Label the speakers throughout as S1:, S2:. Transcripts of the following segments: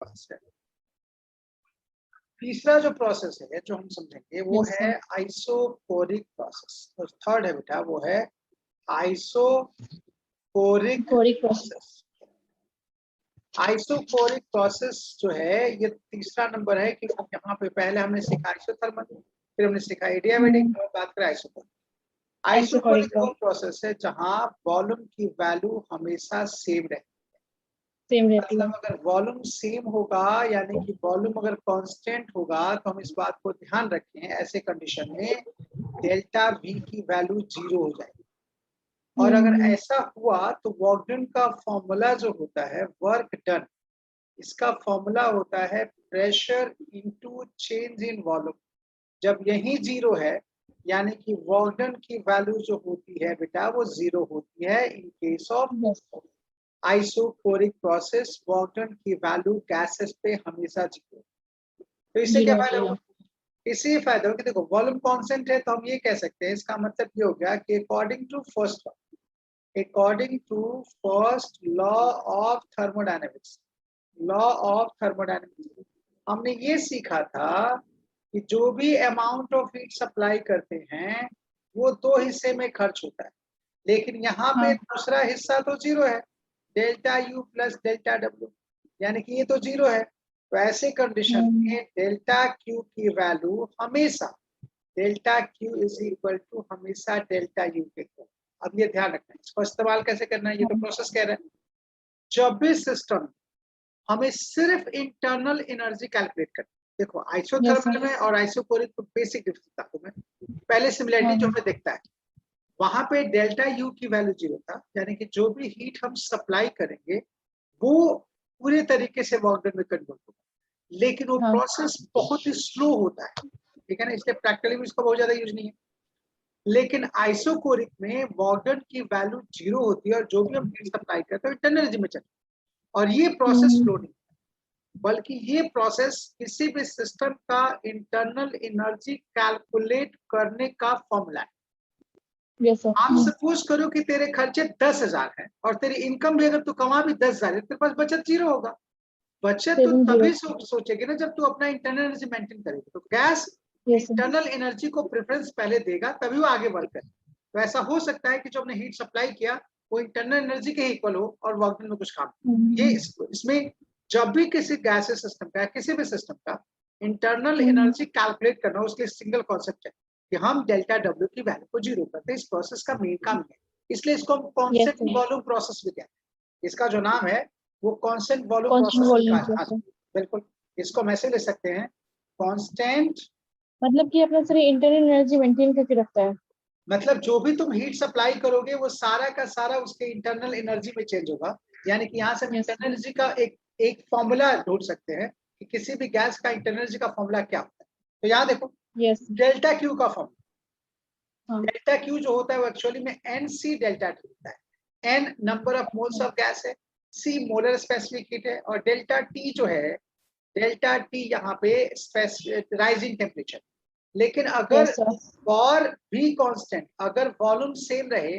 S1: पास है। तीसरा जो प्रोसेस है जो हम समझेंगे वो है आइसोकोरिक प्रोसेस। और थर्ड है बेटा वो है आइसोकोरिक प्रोसेस। आइसोकोरिक प्रोसेस जो है ये तीसरा नंबर है कि यहाँ पे पहले हमने सीखा आइसोथर्मल, फिर हमने सीखा एडियाबैटिक, और बात करें आइसोकोरिक। आइसोकोरिक वो प्रोसेस है जहाँ वॉल्यूम की वैल्यू हमेशा सेम रहती है। मतलब अगर वॉल्यूम सेम होगा यानी कि वॉल्यूम अगर कांस्टेंट होगा तो हम इस बात को ध्यान रखें ऐसे कंडीशन में डेल्टा वी की वैल्यू 0 हो जाएगी। और अगर ऐसा हुआ तो वर्क डन का फॉर्मूला जो होता है वर्क डन, इसका फॉर्मूला होता है pressure into change in volume. जब यही 0 है यानी कि वर्क डन की वैल्यू जो होती है बेटा वो 0 होती है in case of isochoric process. Work done की वैल्यू गैसेस पे हमेशा 0। तो इससे क्या फायदा होगा? इससे फायदा होगा कि देखो वॉल्यूम कांस्टेंट है तो हम ये कह सकते हैं, इसका मतलब ये हो गया कि according to first law of thermodynamics, हमने ये सीखा था कि जो भी अमाउंट ऑफ हीट सप्लाई करते हैं वो 2 हिस्से में खर्च होता है, लेकिन यहाँ पे दूसरा हिस्सा तो 0 है, delta U plus delta W, यानी कि ये तो 0 है। तो ऐसे कंडीशन में डेल्टा क्यू की वैल्यू हमेशा delta Q is equal to हमेशा डेल्टा यू के इक्वल। अब ये ध्यान रखना है, इसको इस्तेमाल कैसे करना है, ये तो प्रोसेस कह रहा है। जब भी सिस्टम हमें सिर्फ इंटरनल एनर्जी कैलकुलेट करनी, देखो आइसोथर्मल में और आइसोकोरिक में बेसिक डिफरेंस आपको मैं पहले सिमिलरिटी जो हमें दिखता है, वहां पे डेल्टा यू की वैल्यू 0 था, यानी कि जो भी हीट हम सप्लाई करेंगे वो पूरे तरीके से वर्क डन में कन्वर्ट होगा, लेकिन वो प्रोसेस बहुत ही स्लो होता है, ठीक है ना, इसलिए प्रैक्टिकली भी इसका बहुत ज्यादा यूज नहीं है। लेकिन आइसोकोरिक में वर्क डन की वैल्यू 0 होती है और जो भी हम हीट सप्लाई करते हैं इंटरनल एनर्जी में चलता है। और ये प्रोसेस स्लो नहीं, बल्कि ये प्रोसेस किसी भी सिस्टम का इंटरनल एनर्जी कैलकुलेट करने का फॉर्मूला है। आप सपोज करो कि तेरे खर्चे 10,000 है और तेरी इनकम भी अगर तू कमा भी 10,000 है, तेरे पास बचत 0 होगा। बचत तो तभी सोचेगी ना जब तू अपना इंटरनल एनर्जी मेंटेन करेगी। तो गैस इंटरनल एनर्जी को प्रेफरेंस पहले देगा तभी वो आगे वर्क करे। तो ऐसा हो सकता है कि जो हमने हीट सप्लाई किया वो इंटरनल एनर्जी के इक्वल हो और वर्क डन में कुछ काम। ये इसमें जब भी किसी गैसेस सिस्टम का किसी भी सिस्टम का इंटरनल एनर्जी कैलकुलेट करना, उसके सिंगल कॉन्सेप्ट है कि हम डेल्टा डब्ल्यू की वैल्यू को 0 करते हैं। इस प्रोसेस का मेन काम है, इसलिए इसको हम कांस्टेंट वॉल्यूम प्रोसेस भी कहते हैं। इसका जो नाम है वो कांस्टेंट वॉल्यूम प्रोसेस। बिल्कुल, इसको हम ऐसे ले सकते हैं कांस्टेंट,
S2: मतलब कि अपना सारी इंटरनल एनर्जी मेंटेन करके रखता है।
S1: मतलब जो भी तुम हीट सप्लाई करोगे वो सारा का सारा उसके इंटरनल एनर्जी में चेंज होगा। यानी कि यहाँ से हम इंटरनल एनर्जी का एक फॉर्मूला ढूंढ सकते हैं कि किसी भी गैस का इंटरनल एनर्जी का फॉर्मूला क्या होता है। तो यहाँ देखो डेल्टा क्यू का फॉर्मूला, डेल्टा क्यू जो होता है वो एक्चुअली में एन सी डेल्टा टी होता है। N number of moles of gas है, सी मोलर स्पेसिफिक हीट है, और डेल्टा टी जो है, डेल्टा टी यहाँ पे राइजिंग टेम्परेचर। लेकिन अगर और भी कांस्टेंट, अगर वॉल्यूम सेम रहे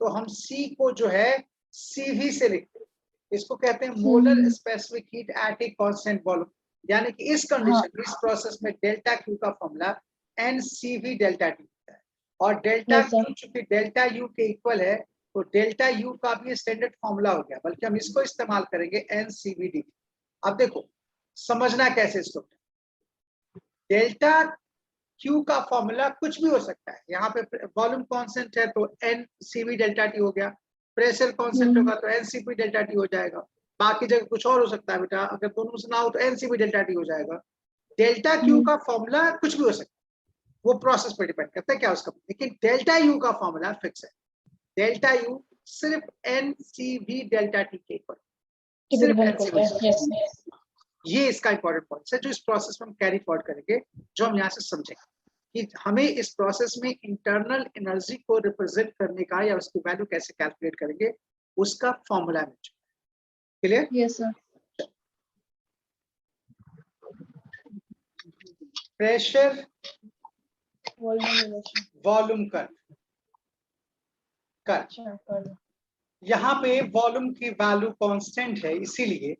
S1: तो हम सी को जो है सीवी से लिखते हैं। इसको कहते हैं molar specific heat at a constant volume. यानी कि इस कंडीशन इस प्रोसेस में डेल्टा क्यू का formula N C V delta T होता है। और डेल्टा क्यू चूंकि डेल्टा यू के इक्वल है तो डेल्टा यू का भी स्टैंडर्ड फॉर्मूला हो गया, बल्कि हम इसको इस्तेमाल करेंगे एन सी वी डी। अब देखो समझना कैसे इसको, डेल्टा क्यू का फॉर्मूला कुछ भी हो सकता है। यहाँ पे वॉल्यूम कांस्टेंट है तो एन सीवी डेल्टा टी हो गया, प्रेशर कांस्टेंट होगा तो एन सीपी डेल्टा टी हो जाएगा, बाकी जगह कुछ और हो सकता है बेटा, अगर दोनों से ना हो तो एन सीपी डेल्टा टी हो जाएगा। डेल्टा क्यू का फॉर्मूला कुछ भी हो सकता है, वो प्रोसेस पर डिपेंड करता है क्या उसका, लेकिन डेल्टा यू का फॉर्मूला फिक्स है। डेल्टा यू सिर्फ एन सीवी डेल्टा टी के इक्वल, सिर्फ एन। ये इसका इंपॉर्टेंट पॉइंट है जो इस प्रोसेस में हम कैरी फॉरवर्ड करेंगे, जो हम यहाँ से समझेंगे कि हमें इस प्रोसेस में इंटरनल एनर्जी को रिप्रेजेंट करने का या उसकी वैल्यू कैसे कैलकुलेट करेंगे उसका फॉर्मूला है। Clear?
S2: Yes sir.
S1: Pressure volume curve, यहाँ पे वॉल्यूम की वैल्यू कांस्टेंट है, इसीलिए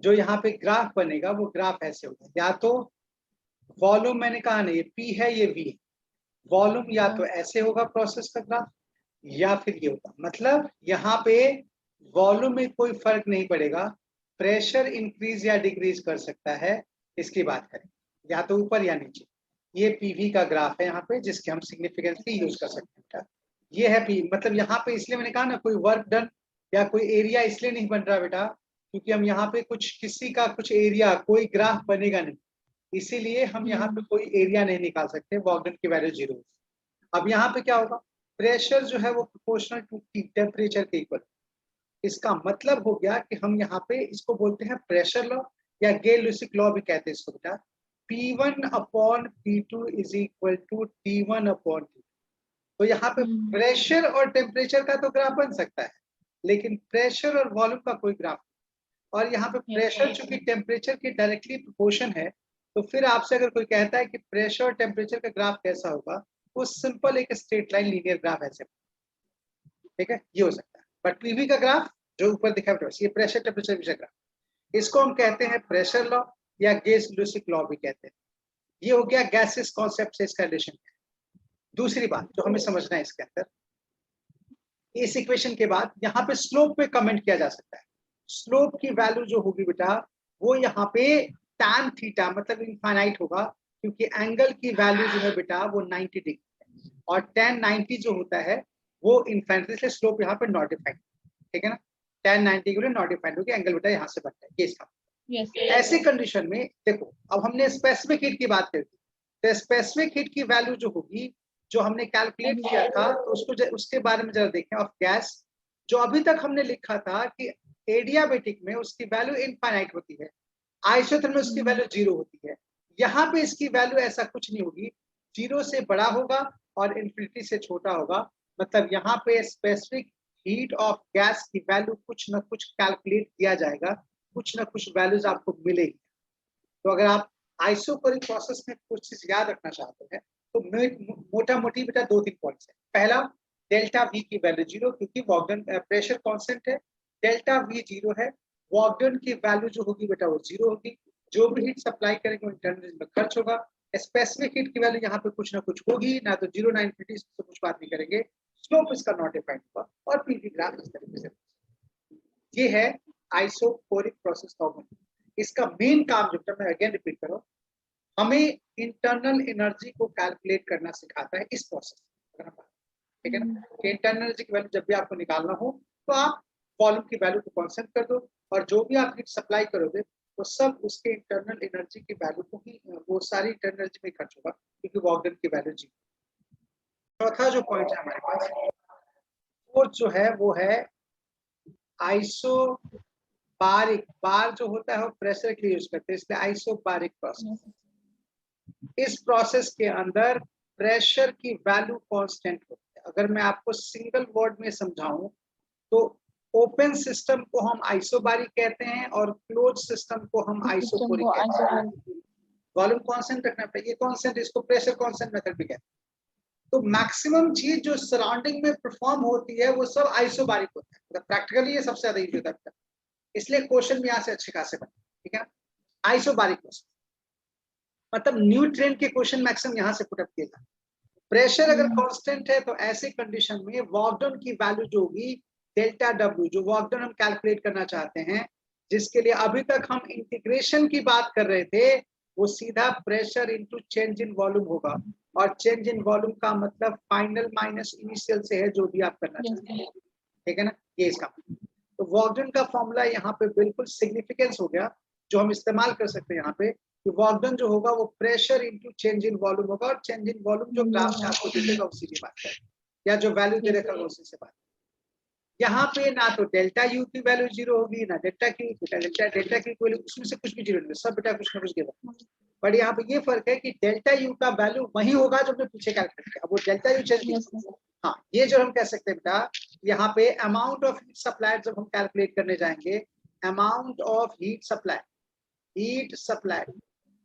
S1: जो यहाँ पे ग्राफ बनेगा वो ग्राफ ऐसे होगा, या तो वॉल्यूम, मैंने कहा ना ये P है ये V है, वॉल्यूम या तो ऐसे होगा प्रोसेस का ग्राफ या फिर ये होगा। मतलब यहाँ पे वॉल्यूम में कोई फर्क नहीं पड़ेगा, प्रेशर इंक्रीज या डिक्रीज कर सकता है, इसकी बात करें या तो ऊपर या नीचे। ये पीवी का ग्राफ है यहाँ पे, जिसके हम सिग्निफिकेंटली यूज कर सकते हैं। ये है पी, मतलब यहाँ पे इसलिए मैंने कहा ना कोई वर्क डन या कोई एरिया इसलिए नहीं बन रहा बेटा, क्योंकि हम यहाँ पे कुछ किसी का कुछ एरिया, कोई ग्राफ बनेगा नहीं, इसीलिए हम यहाँ पे कोई एरिया नहीं निकाल सकते, वॉक डन की वैल्यू 0। अब यहाँ पे क्या होगा, प्रेशर जो है वो प्रोपोर्शनल टू टेम्परेचर के इक्वल। इसका मतलब हो गया कि हम यहाँ पे इसको बोलते हैं प्रेशर लॉ, या गेल-लुसिक लॉ भी कहते हैं इसको बेटा। P1 upon P2 is equal to T1 upon T2। तो यहाँ पे प्रेशर और टेम्परेचर का तो ग्राफ बन सकता है, लेकिन प्रेशर और वॉल्यूम का कोई ग्राफ नहीं। और यहाँ पे प्रेशर चूंकि टेम्परेचर की डायरेक्टली प्रोपोर्शन है, तो फिर आपसे अगर कोई कहता है कि प्रेशर और टेम्परेचर का ग्राफ कैसा होगा, वो सिंपल एक स्ट्रेट लाइन लीनियर ग्राफ ऐसे, ठीक है, ये हो सकता है। बट पीवी का ग्राफ जो ऊपर दिखा है ये प्रेशर टेम्परेचर विषय ग्राफ, इसको हम कहते हैं प्रेशर लॉ या गेल-लुसिक लॉ भी कहते हैं। ये हो गया गैसेस कॉन्सेप्ट से इसका रिलेशन। दूसरी बात जो हमें समझना है इसके अंदर, इस इक्वेशन के बाद यहाँ पे स्लोप पे कमेंट किया जा सकता है। स्लोप की वैल्यू जो होगी बेटा, वो यहाँ पे tan थीटा मतलब इनफाइनाइट होगा, क्योंकि एंगल की वैल्यू जो है बेटा वो 90 डिग्री है, और tan 90 जो होता है वो इनफाइनाइट, इसलिए स्लोप यहाँ पे नॉट डिफाइंड, ठीक है ना। tan 90 के लिए नॉट डिफाइंड होगी, एंगल बेटा यहाँ से बनता है, ये इसका। ऐसी कंडीशन में देखो, अब हमने स्पेसिफिक हीट की बात करी, तो स्पेसिफिक हीट की वैल्यू जो होगी, जो हमने कैलकुलेट किया था, तो उसके बारे में जरा देखें। ऑफ गैस जो अभी तक हमने लिखा था कि एडियाबेटिक में उसकी वैल्यू इनफाइनाइट होती है, आइसोथर्मल में उसकी वैल्यू 0 होती है। यहाँ पे इसकी वैल्यू ऐसा कुछ नहीं होगी, 0 से बड़ा होगा और इन्फिनिटी से छोटा होगा। मतलब यहाँ पे स्पेसिफिक हीट ऑफ गैस की वैल्यू कुछ ना कुछ कैलकुलेट किया जाएगा, कुछ ना कुछ वैल्यूज आपको मिलेगी। तो अगर आप आइसोकोरिक प्रोसेस में कुछ चीज याद रखना चाहते हैं, तो मोटा मोटी बेटा 2-3 पॉइंट्स है। पहला, डेल्टा वी की वैल्यू 0, क्योंकि वॉक डन प्रेशर कांस्टेंट है, डेल्टा वी 0 है, वॉक डन की वैल्यू जो होगी बेटा वो 0 होगी। जो भी हीट सप्लाई करेंगे इंटरनल में खर्च होगा। स्पेसिफिक हीट की वैल्यू यहाँ पे कुछ ना कुछ होगी, ना तो 0 ना इनफिनिटी, से कुछ बात नहीं करेंगे। स्लोप इसका नॉट डिफाइंड होगा, और पीवी ग्राफ इस तरीके से। ये है आइसोकोरिक प्रोसेस का। इसका मेन काम जो मैं अगेन रिपीट कर रहा हूँ, हमें इंटरनल एनर्जी को कैलकुलेट करना सिखाता है इस प्रोसेस, ठीक है ना। कि इंटरनल एनर्जी की वैल्यू जब भी आपको निकालना हो, तो आप वॉल्यूम की वैल्यू को कांस्टेंट कर दो, और जो भी आप हीट सप्लाई करोगे वो सब उसके इंटरनल एनर्जी की वैल्यू को ही, वो सारी इंटरनल एनर्जी में खर्च होगा, क्योंकि वॉक डन की वैल्यू 0। चौथा जो पॉइंट है हमारे पास, फोर्थ जो है वो है आइसोबारिक। बार जो होता है वो प्रेशर के लिए यूज करते हैं, इसलिए आइसोबारिक प्रोसेस। इस प्रोसेस के अंदर प्रेशर की वैल्यू कांस्टेंट होती है। अगर मैं आपको सिंगल वर्ड में समझाऊं, तो ओपन सिस्टम को हम आइसोबारिक कहते हैं, और क्लोज सिस्टम को हम आइसोकोरिक कहते हैं। वॉल्यूम कांस्टेंट रखना पड़ेगा, ये कांस्टेंट, इसको प्रेशर कांस्टेंट मेथड भी कहते हैं। तो मैक्सिमम चीज जो सराउंडिंग में परफॉर्म होती है वो सब आइसोबारिक होता है, मतलब प्रैक्टिकली ये सबसे ज्यादा यूज होता है, इसलिए क्वेश्चन भी यहाँ से अच्छे खासे बने, ठीक है। आइसोबारिक प्रोसेस मतलब न्यूट्रिएंट के क्वेश्चन मैक्सिमम यहाँ से पुटअप किए जाते। प्रेशर अगर कांस्टेंट है, तो ऐसे कंडीशन में वॉक डन की वैल्यू जो होगी डेल्टा डब्ल्यू, जो वॉक डन हम कैलकुलेट करना चाहते हैं, जिसके लिए अभी तक हम इंटीग्रेशन की बात कर रहे थे, वो सीधा pressure into change in volume होगा। और चेंज इन वॉल्यूम का मतलब फाइनल माइनस इनिशियल से है, जो भी आप करना चाहते हैं, ठीक है ना, ये इसका। तो वॉक डन का फॉर्मूला यहाँ पे बिल्कुल सिग्निफिकेंस हो गया, जो हम इस्तेमाल कर सकते हैं यहाँ पे, कि वॉक डन जो होगा वो pressure into change in volume होगा, और चेंज इन वॉल्यूम जो ग्राफ में आपको दिखेगा उसी की बात है, या जो वैल्यू दे रखा है उसी से बात। यहाँ पे ना तो डेल्टा यू की वैल्यू 0 होगी, ना डेल्टा की, डेल्टा की वैल्यू उसमें से कुछ भी 0 नहीं, सब बेटा कुछ ना कुछ देगा। बट यहाँ पे ये फर्क है कि डेल्टा यू का वैल्यू वही होगा जो हमने पीछे कैलकुलेट किया, वो डेल्टा यू चेंज। हाँ, ये जो हम कह सकते हैं बेटा, यहाँ पे अमाउंट ऑफ हीट सप्लाई जब हम कैलकुलेट करने जाएंगे, अमाउंट ऑफ हीट सप्लाई,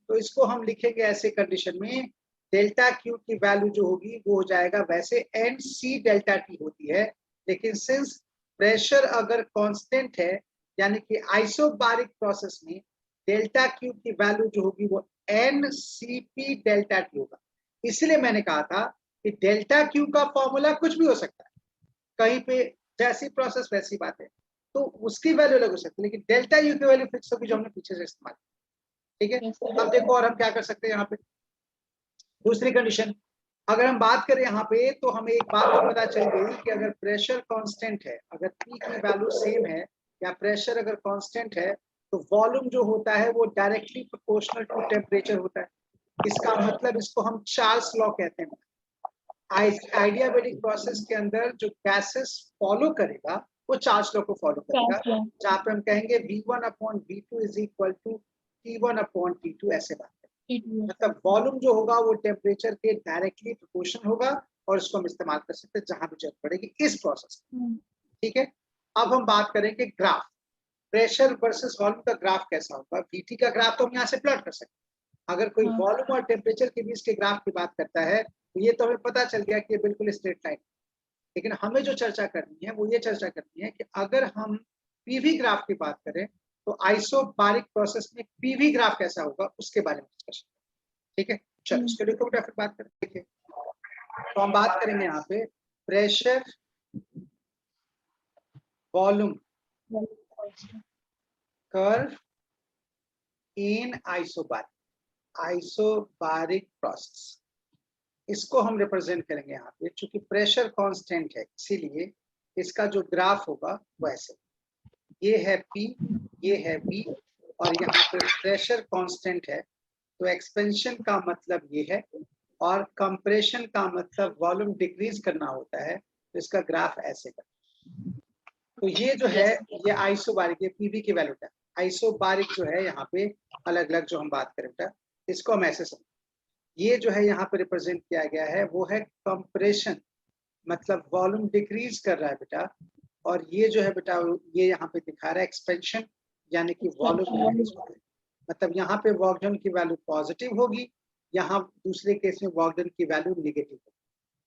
S1: तो इसको हम लिखेंगे ऐसे कंडीशन में, डेल्टा क्यू की वैल्यू जो होगी वो हो जाएगा, वैसे एन सी डेल्टा टी होती है, लेकिन सिंस प्रेशर अगर कांस्टेंट है, यानी कि आइसोबारिक प्रोसेस में डेल्टा क्यू की वैल्यू जो होगी वो NCP डेल्टा टी होगा। इसलिए मैंने कहा था कि डेल्टा क्यू का फॉर्मूला कुछ भी हो सकता है, कहीं पे जैसी प्रोसेस वैसी बात है, तो उसकी वैल्यू अलग हो सकती है, लेकिन डेल्टा यू की वैल्यू फिक्स होगी जो हमने पीछे से इस्तेमाल की। ठीक है, अब देखो और हम क्या कर सकते हैं यहाँ पे। दूसरी कंडीशन अगर हम बात करें यहाँ पे, तो हमें एक बात तो पता चल गई कि अगर प्रेशर कांस्टेंट है, अगर पी की वैल्यू सेम है या प्रेशर अगर कांस्टेंट है, तो वॉल्यूम जो होता है वो डायरेक्टली प्रोपोर्शनल टू टेम्परेचर होता है। इसका मतलब इसको हम चार्ल्स लॉ कहते हैं। आइडियाबैटिक प्रोसेस के अंदर जो गैसेस फॉलो करेगा वो चार्ल्स लॉ को फॉलो करेगा, जहाँ पे हम कहेंगे V1/V2 is equal to T1/T2, ऐसे बात है। मतलब वॉल्यूम जो होगा वो टेम्परेचर के डायरेक्टली प्रोपोर्शनल होगा, और इसको हम इस्तेमाल कर सकते हैं जहां भी जरूरत पड़ेगी इस प्रोसेस। ठीक है, अब हम बात करेंगे ग्राफ, प्रेशर वर्सेस वॉल्यूम का ग्राफ कैसा होगा। VT का ग्राफ तो हम यहाँ से प्लॉट कर सकते हैं। अगर कोई वॉल्यूम और टेम्परेचर के बीच के ग्राफ की बात करता है, तो ये तो हमें पता चल गया कि ये बिल्कुल स्ट्रेट लाइन। लेकिन हमें जो चर्चा करनी है वो ये चर्चा करनी है कि अगर हम पीवी ग्राफ की बात करें, तो आइसोबारिक प्रोसेस में पीवी ग्राफ कैसा होगा उसके बारे में डिस्कशन। ठीक है, चलो इसके लिए फिर बात करते हैं। तो हम बात करेंगे यहाँ पे प्रेशर वॉल्यूम कर्व इन आइसोबारिक प्रोसेस। इसको हम रिप्रेजेंट करेंगे यहाँ पे, चूंकि प्रेशर कांस्टेंट है इसीलिए इसका जो ग्राफ होगा वो ऐसे, ये है P, ये है V, और यहाँ पे प्रेशर कांस्टेंट है, तो एक्सपेंशन का मतलब ये है, और कंप्रेशन का मतलब वॉल्यूम डिक्रीज करना होता है, तो इसका ग्राफ ऐसे का। तो ये जो है ये आइसोबारिक, ये पीवी की वैल्यू है। आइसोबारिक जो है यहाँ पे अलग अलग जो हम बात करें बेटा, इसको हम ऐसे समझ, ये जो है यहाँ पे रिप्रेजेंट किया गया है वो है कंप्रेशन, मतलब वॉल्यूम डिक्रीज कर रहा है बेटा, और ये जो है बेटा ये यहाँ पे दिखा रहा है एक्सपेंशन, यानी कि वॉल्यूम डिक्रीज हो रहा है। मतलब यहाँ पे वर्क डन की वैल्यू पॉजिटिव होगी, यहाँ दूसरे केस में वर्क डन की वैल्यू निगेटिव होगी।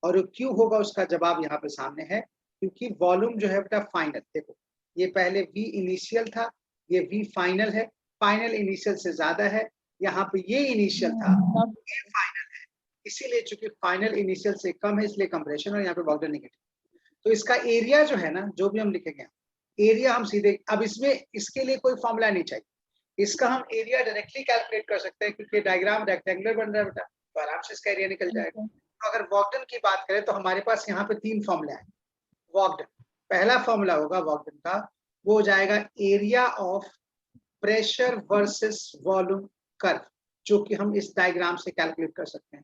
S1: और क्यों होगा उसका जवाब यहाँ पे सामने है, क्योंकि वॉल्यूम जो है बेटा फाइनल, देखो ये पहले V इनिशियल था, ये V फाइनल है, फाइनल इनिशियल से ज्यादा है, यहाँ पे ये इनिशियल था, ये फाइनल है, इसीलिए चूंकि फाइनल इनिशियल से कम है इसलिए कंप्रेशन, और यहाँ पे वर्क डन नेगेटिव। तो इसका एरिया जो है ना, जो भी हम लिखेंगे एरिया हम सीधे, अब इसमें इसके लिए कोई फॉर्मूला नहीं चाहिए, इसका हम एरिया डायरेक्टली कैलकुलेट कर सकते हैं, क्योंकि डायग्राम रेक्टेंगुलर बन रहा है बेटा, तो आराम से इसका एरिया निकल जाएगा। तो अगर वर्क डन की बात करें तो हमारे पास यहाँ पे 3 फॉर्मूले हैं। वर्क डन, पहला फॉर्मूला होगा वर्क डन का, वो हो जाएगा area of pressure versus volume curve, जो कि हम इस डायग्राम से कैलकुलेट कर सकते हैं।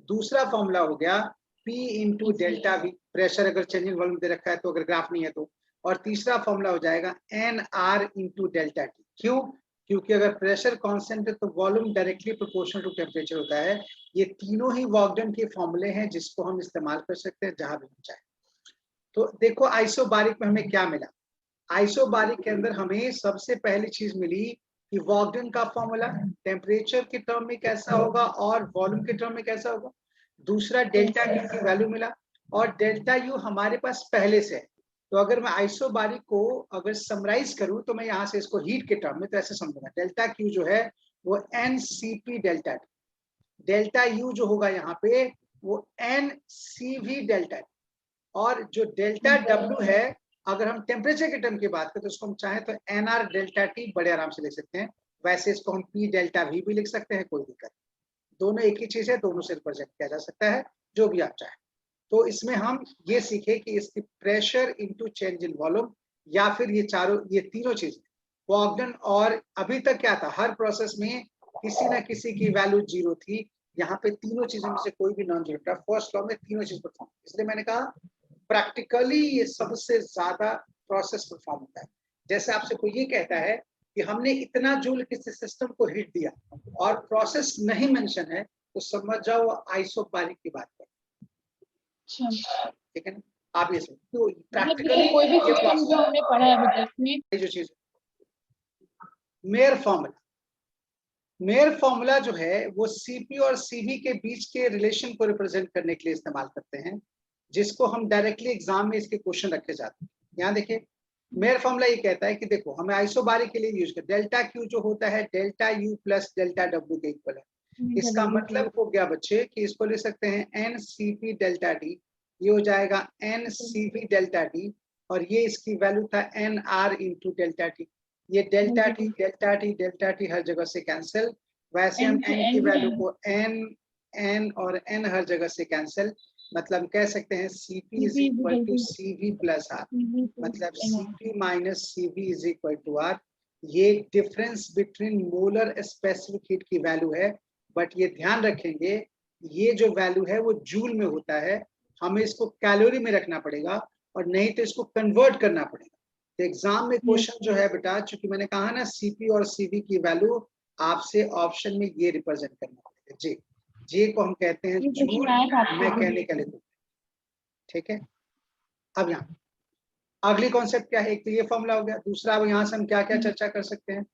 S1: दूसरा फॉर्मूला हो गया P into delta we, pressure अगर चेंज इन वॉल्यूम दे रखा है तो, अगर ग्राफ नहीं है तो। और तीसरा फॉर्मूला हो जाएगा NR इंटू डेल्टा टी। क्यों? क्योंकि अगर प्रेशर कांस्टेंट है तो volume directly proportional to temperature होता है। ये तीनों ही वर्क डन के फॉर्मूले हैं जिसको हम इस्तेमाल कर सकते हैं जहां भी हम चाहे। तो देखो आइसोबारिक में हमें क्या मिला, आइसोबारिक के अंदर हमें सबसे पहली चीज मिली कि वर्क डन का फॉर्मूला टेम्परेचर के टर्म में कैसा होगा और वॉल्यूम के टर्म में कैसा होगा। दूसरा डेल्टा क्यू की वैल्यू मिला, और डेल्टा यू हमारे पास पहले से है। तो अगर मैं आइसोबारिक को अगर समराइज करूं तो मैं यहाँ से इसको हीट के टर्म में तो ऐसे समझूंगा, डेल्टा क्यू जो है वो NCP delta T, delta U जो होगा यहाँ पे वो NCV डेल्टा टी, और जो डेल्टा W है अगर हम टेम्परेचर के टर्म की बात करें तो उसको हम चाहें तो NR डेल्टा टी बड़े आराम से लिख सकते हैं। वैसे इसको हम P डेल्टा V भी लिख सकते हैं, कोई दिक्कत, दोनों एक ही चीज है, दोनों से रिप्रेजेंट किया जा सकता है, जो भी आप चाहें। तो इसमें हम ये सीखे कि इसकी pressure into change in volume, या फिर ये चारों, ये तीनों चीजें वर्क डन, और अभी तक क्या था, हर प्रोसेस में किसी ना किसी की वैल्यू 0 थी, यहाँ पे तीनों चीजों में से कोई भी नॉन जीरो था। फर्स्ट लॉ में तीनों चीज परफॉर्म, इसलिए मैंने कहा प्रैक्टिकली ये सबसे ज्यादा प्रोसेस परफॉर्म होता है। जैसे आपसे कोई ये कहता है कि हमने इतना जूल किसी सिस्टम को हीट दिया और प्रोसेस नहीं मेंशन है, तो समझ जाओ आइसोबारिक की बात कर, ठीक है ना। आप ये समझो तो प्रैक्टिकली
S2: कोई भी सिस्टम जो हमने पढ़ा है अभी तक में,
S1: ये जो चीज मेयर फॉर्मूला जो है वो CP और CV के बीच के रिलेशन को रिप्रेजेंट करने के लिए इस्तेमाल करते हैं, जिसको हम डायरेक्टली एग्जाम में इसके क्वेश्चन रखे जाते हैं। यहाँ देखिए मेरा फॉर्मूला ये कहता है कि देखो हमें आइसोबारिक के लिए यूज कर डेल्टा क्यू जो होता है delta U plus delta W के इक्वल है। इसका मतलब हो गया बच्चे कि इसको लिख सकते हैं N C P delta D, ये हो जाएगा N C P delta D, और ये इसकी वैल्यू था N R into delta T. ये delta T delta T delta T हर जगह से कैंसिल, वैसे हम एन की वैल्यू को एन एन और एन हर जगह से कैंसिल, मतलब कह सकते हैं Cp is equal to Cv plus R, मतलब Cp minus Cv is equal to are. ये difference between molar specific heat की वैल्यू है, बट ये ध्यान रखेंगे ये जो वैल्यू है वो जूल में होता है, हमें इसको कैलोरी में रखना पड़ेगा और नहीं तो इसको कन्वर्ट करना पड़ेगा। तो एग्जाम में क्वेश्चन जो है बेटा, चूंकि मैंने कहा ना Cp और Cv की वैल्यू आपसे ऑप्शन में ये रिप्रेजेंट करना पड़ेगा। जी जे को हम कहते हैं जूल मैकेनिकल इक्विपमेंट, ठीक है। अब यहाँ अगली कॉन्सेप्ट क्या है, एक तो ये फॉर्मूला हो गया, दूसरा अब यहाँ से हम क्या क्या चर्चा कर सकते हैं।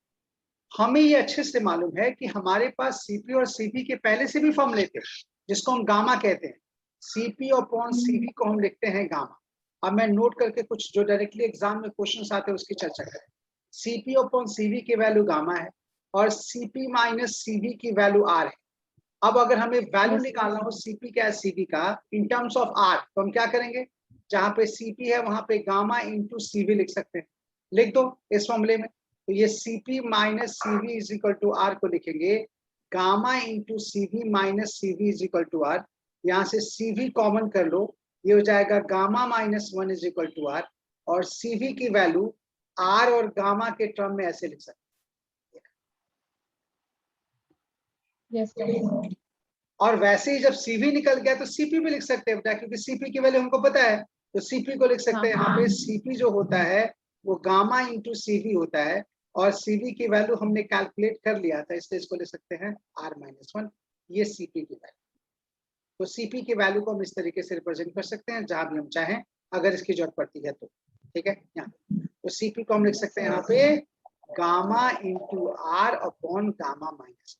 S1: हमें ये अच्छे से मालूम है कि हमारे पास Cp और Cv के पहले से भी फॉर्मूले थे जिसको हम गामा कहते हैं। Cp अपॉन Cv को हम लिखते हैं गामा। अब मैं नोट करके कुछ जो डायरेक्टली एग्जाम में क्वेश्चन आते हैं उसकी चर्चा करें। Cp अपॉन Cv की वैल्यू गामा है और Cp माइनस Cv की वैल्यू आर है। अब अगर हमें वैल्यू निकालना हो Cp क्या है Cv का इन टर्म्स ऑफ आर, तो हम क्या करेंगे, जहां पे Cp है वहां पे गामा इंटू Cv लिख सकते हैं, लिख दो इस फॉर्मूले में। तो ये Cp minus Cv is equal to R को लिखेंगे gamma into Cv minus Cv is equal to R. यहाँ से Cv कॉमन कर लो, ये हो जाएगा gamma minus 1 is equal to R, और Cv की वैल्यू आर और गामा के टर्म में ऐसे लिख सकते हैं। और वैसे ही जब Cv निकल गया तो Cp भी लिख सकते हैं बेटा, क्योंकि Cp की वैल्यू हमको पता है, तो Cp को लिख सकते हैं। यहाँ पे Cp जो होता है वो गामा इंटू Cv होता है, और Cv की वैल्यू हमने कैलकुलेट कर लिया था, इसलिए इसको लिख सकते हैं R-1, ये Cp की वैल्यू। तो Cp की वैल्यू को हम इस तरीके से रिप्रेजेंट कर सकते हैं जहां भी हम चाहें, अगर इसकी जरूरत पड़ती है तो, ठीक है। यहाँ तो Cp को हम लिख सकते हैं यहाँ पे gamma into R upon gamma minus.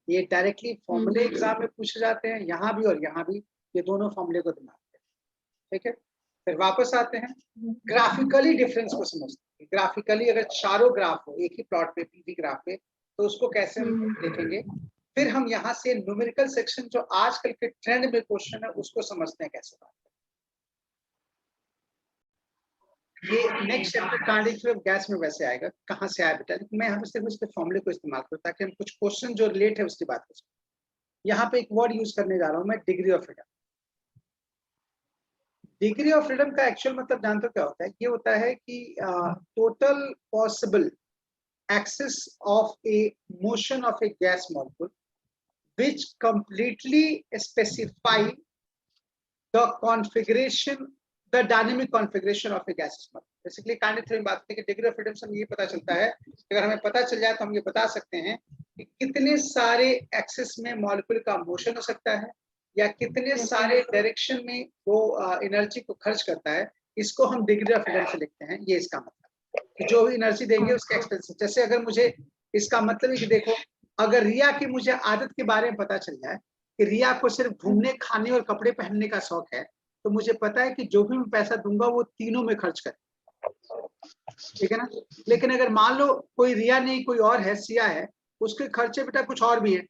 S1: ये डायरेक्टली फॉर्मूले एग्जाम में पूछे जाते हैं, यहाँ भी और यहाँ भी, ये दोनों फॉर्मूले को दिमाग में, ठीक है। फिर वापस आते हैं ग्राफिकली डिफरेंस को समझते हैं। ग्राफिकली अगर चारों ग्राफ हो एक ही प्लॉट पे, पीवी ग्राफ पे, तो उसको कैसे हम देखेंगे। फिर हम यहाँ से न्यूमेरिकल सेक्शन जो आजकल के ट्रेंड में क्वेश्चन है उसको समझते हैं कैसे बात करें। ये नेक्स्ट चैप्टर काइनेटिक्स गैस में वैसे आएगा, कहाँ से आया बेटा, लेकिन मैं यहाँ पे सिर्फ उसके फॉर्मूले को इस्तेमाल करूँ ताकि हम कुछ क्वेश्चन जो रिलेट है उसकी बात कर सकें। यहाँ पे एक वर्ड यूज करने जा रहा हूँ मैं, degree of freedom. Degree of freedom का एक्चुअल मतलब जानते हो क्या होता है, ये होता है कि total possible axes of a motion of a gas molecule which completely specify the configuration, the dynamic configuration of a gas system. Basically kinetics में बात करते हैं कि डिग्री ऑफ फ्रीडम से ये पता चलता है कि अगर हमें पता चल जाए तो हम ये बता सकते हैं कि कितने सारे एक्सेस में मॉलिक्यूल का मोशन हो सकता है या कितने सारे डायरेक्शन में वो एनर्जी को खर्च करता है, इसको हम डिग्री ऑफ फ्रीडम से लिखते हैं। ये इसका मतलब कि जो भी एनर्जी देंगे उसके एक्सपेंस। जैसे अगर मुझे इसका मतलब है कि देखो, अगर रिया की मुझे आदत के बारे में पता चल जाए कि रिया को सिर्फ घूमने खाने और कपड़े पहनने का शौक है, तो मुझे पता है कि जो भी मैं पैसा दूंगा वो तीनों में खर्च करे, ठीक है ना। लेकिन अगर मान लो कोई रिया नहीं कोई और है, सिया है, उसके खर्चे बेटा कुछ और भी है,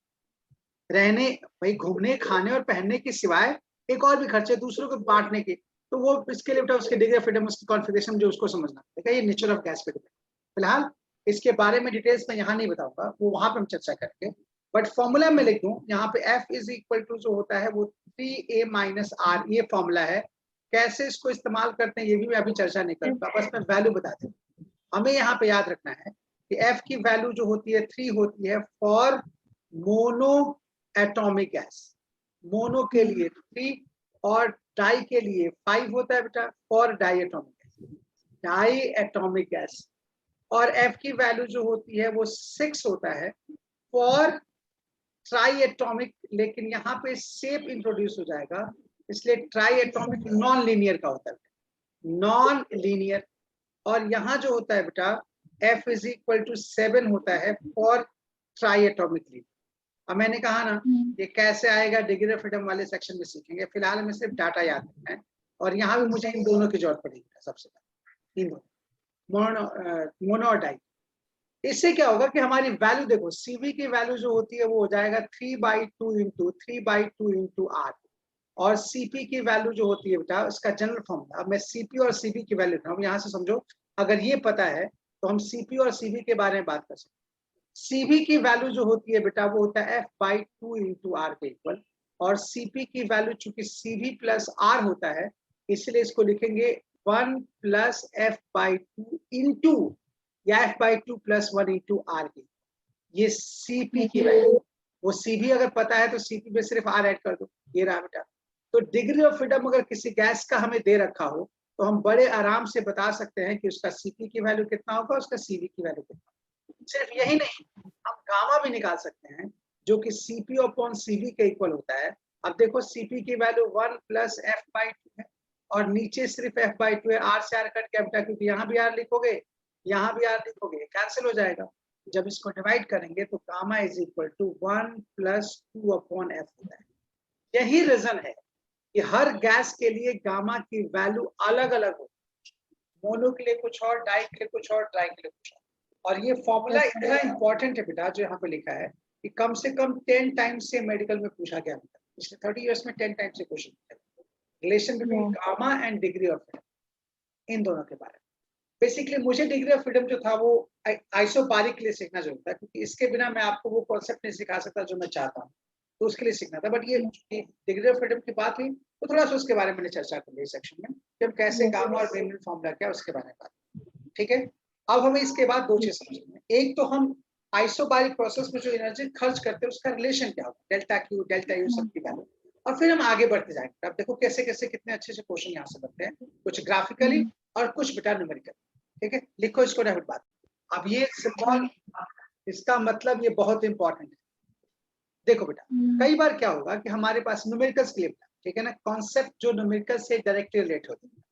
S1: रहने भाई घूमने खाने और पहनने के सिवाय एक और भी खर्चे दूसरों को बांटने के, तो वो इसके लिए बेटा उसके डिग्री ऑफ फ्रीडम, उसकी कॉन्फ़िगरेशन जो उसको समझना पड़ेगा। ये नेचर ऑफ गैस पे डिपेंड। फिलहाल इसके बारे में डिटेल्स में यहाँ नहीं बताऊंगा, वो वहां पे हम चर्चा करेंगे। बट फॉर्मूला में लिख दूं यहाँ पे F इज इक्वल टू जो होता है वो 3a माइनस r, ये फॉर्मूला है। कैसे इसको इस्तेमाल करते हैं ये भी मैं अभी चर्चा नहीं करूंगा, बस मैं वैल्यू बता दूं। हमें यहाँ पे याद रखना है कि F की वैल्यू जो होती है 3 होती है for mono atomic gas, mono के लिए 3 और डाई के लिए 5 होता है बेटा for diatomic gas, diatomic gas. और F की वैल्यू जो होती है वो 6 होता है फॉर ट्राई एटॉमिक, लेकिन यहाँ पे शेप इंट्रोड्यूस हो जाएगा, इसलिए ट्राई एटॉमिक नॉन लीनियर का होता है, नॉन लीनियर। और यहाँ जो होता है बेटा F इज इक्वल टू 7 होता है फॉर ट्राई एटॉमिक लीनियर। अब मैंने कहा ना ये कैसे आएगा डिग्री ऑफ फ्रीडम वाले सेक्शन में सीखेंगे, फिलहाल हमें सिर्फ डाटा याद रखना है। और यहाँ भी मुझे इन दोनों की जरूरत पड़ेगी सबसे पहले, इन दोनों। मोनो और डाई। इससे क्या होगा कि हमारी वैल्यू देखो, सीवी की वैल्यू जो होती है वो हो जाएगा 3/2 इंटू 3/2 इंटू आर, और सीपी की वैल्यू जो होती है बेटा उसका जनरल फॉर्मूला, अब मैं सीपी और सीवी की वैल्यू हम यहाँ से समझो, अगर ये पता है तो हम सीपी और सीवी के बारे में बात कर सकते हैं। सीवी की वैल्यू जो होती है बेटा वो होता है F/2 इंटू आर के इक्वल, और सीपी की वैल्यू चूंकि सीवी प्लस आर होता है इसलिए इसको लिखेंगे 1 प्लस F/2 इंटू या F/2 प्लस 1 इंटू आर के। ये सीपी की वैल्यू, वो सीवी अगर पता है तो सीपी में सिर्फ आर ऐड कर दो, ये रहा बेटा। तो डिग्री ऑफ फ्रीडम अगर किसी गैस का हमें दे रखा हो तो हम बड़े आराम से बता सकते हैं कि उसका सीपी की वैल्यू कितना होगा, उसका सीवी की वैल्यू कितना। सिर्फ यही नहीं, हम गामा भी निकाल सकते हैं जो कि सीपी अपॉन सीवी के इक्वल होता है। अब देखो सीपी की वैल्यू 1 प्लस F/2 है और नीचे सिर्फ F/2 है, आर से आर कट गया बेटा, क्योंकि यहाँ भी आर लिखोगे यहाँ भी आर लिखोगे, कैंसिल हो जाएगा। जब इसको डिवाइड करेंगे तो gamma is equal to 1 plus 2 upon F होता है। यही रीजन है कि हर गैस के लिए गामा की वैल्यू अलग अलग हो, मोनो के लिए कुछ और, डाई के लिए कुछ और, ट्राई के लिए कुछ और। और ये फॉर्मूला इतना इंपॉर्टेंट है बेटा जो यहाँ पे लिखा है कि कम से कम 10 टाइम्स से मेडिकल में पूछा गया बेटा, पिछले 30 इयर्स में 10 टाइम्स से क्वेश्चन पूछा गया, relation between gamma and degree of freedom, इन दोनों के बारे में। बेसिकली मुझे डिग्री ऑफ फ्रीडम जो था वो आइसोबारिक के लिए सीखना जरूरी था, क्योंकि इसके बिना मैं आपको वो कॉन्सेप्ट नहीं सिखा सकता जो मैं चाहता हूँ, तो उसके लिए सीखना था। बट ये डिग्री ऑफ फ्रीडम की बात हुई तो थोड़ा सा उसके बारे में चर्चा कर ली सेक्शन में कि हम कैसे गामा और बेमल फॉर्मूला क्या उसके बारे में बात, ठीक है। अब हमें इसके बाद दो चीज समझनी है, एक तो हम आइसोबारिक प्रोसेस में जो एनर्जी खर्च करते हैं उसका रिलेशन क्या होगा, डेल्टा क्यू डेल्टा यू सबकी वैल्यू, और फिर हम आगे बढ़ते जाएंगे। अब देखो कैसे कैसे कितने अच्छे से क्वेश्चन यहाँ से बनते हैं, कुछ ग्राफिकली और कुछ बेटा न्यूमेरिकल, ठीक है। लिखो इसको डेविड बात। अब ये सिंबल, इसका मतलब ये बहुत इंपॉर्टेंट है। देखो बेटा कई बार क्या होगा कि हमारे पास न्यूमेरिकल्स के लिए, ठीक है ना, कॉन्सेप्ट जो न्यूमेरिकल से डायरेक्टली रिलेट होते हैं।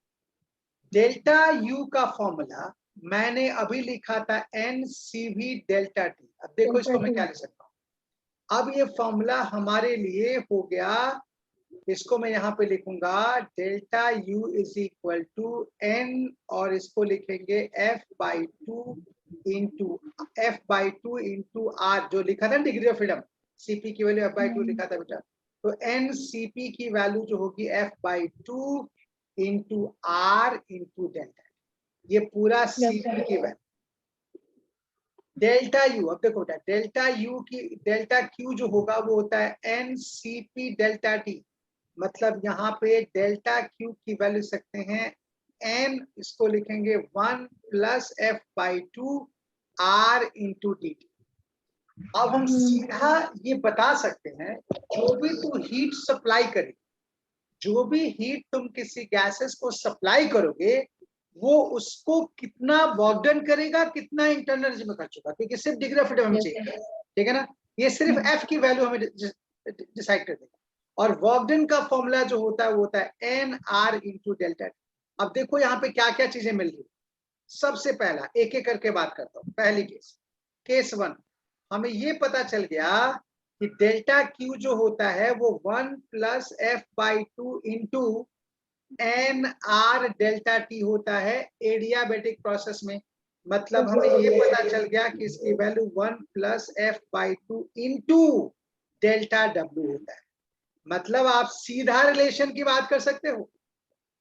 S1: डेल्टा यू का फॉर्मूला मैंने अभी लिखा था NCV डेल्टा टी। अब देखो इसको मैं क्या लिख सकता हूँ, अब ये फॉर्मूला हमारे लिए हो गया, इसको मैं यहाँ पे लिखूंगा delta U is equal to n, और इसको लिखेंगे F/2 इंटू आर, जो लिखा था डिग्री ऑफ फ्रीडम, सीपी की वैल्यू F/2 लिखा था बेटा, तो NCP की वैल्यू जो होगी F/2 into are into delta, ये पूरा सीपी की वैल्यू। डेल्टा यू, अब देखो बेटा डेल्टा यू की डेल्टा क्यू जो होगा वो होता है NCP डेल्टा टी, मतलब यहाँ पे डेल्टा क्यू की वैल्यू सकते हैं n, इसको लिखेंगे 1 plus F/2 R into D T. अब हम सीधा ये बता सकते हैं जो भी तू हीट सप्लाई करेगी, जो भी हीट तुम किसी गैसेस को सप्लाई करोगे वो उसको कितना वर्क डन करेगा, कितना इंटरनल एनर्जी में खर्च होगा, क्योंकि सिर्फ डिग्री ऑफ फ्रीडम हमें चाहिए, ठीक है ना। ये सिर्फ F की वैल्यू हमें डिसाइड कर देगा, और वर्क डन का फॉर्मूला जो होता है वो होता है NR इंटू डेल्टा। अब देखो यहाँ पे क्या क्या चीजें मिल रही। सबसे पहला एक एक करके बात करता हूँ। पहली केस 1, हमें ये पता चल गया कि डेल्टा क्यू जो होता है वो 1 plus F/2 into NR delta T होता है एडियाबैटिक प्रोसेस में, मतलब हमें ये पता चल गया कि इसकी value 1 plus F/2 into delta W होता है। मतलब आप सीधा रिलेशन की बात कर सकते हो।